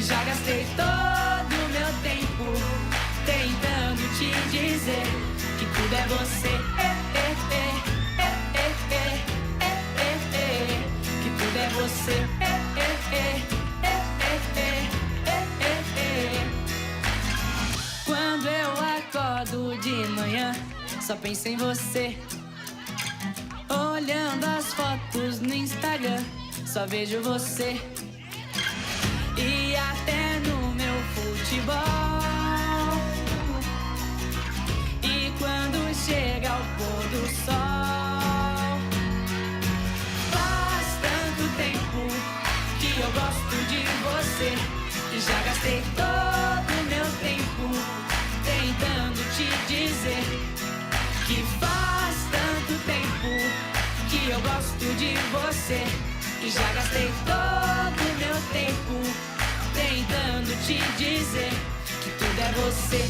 E já gastei todo o meu tempo tentando te dizer que tudo é você. Que tudo é você. Quando eu acordo de manhã, só penso em você. Olhando as fotos no Instagram, só vejo você. E até no meu futebol. E quando chega o pôr do sol, faz tanto tempo que eu gosto de você. E já gastei todo o meu tempo tentando te dizer que faz tanto tempo que eu gosto de você. E já gastei todo o meu tempo tentando te dizer que tudo é você.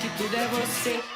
Que tudo é você.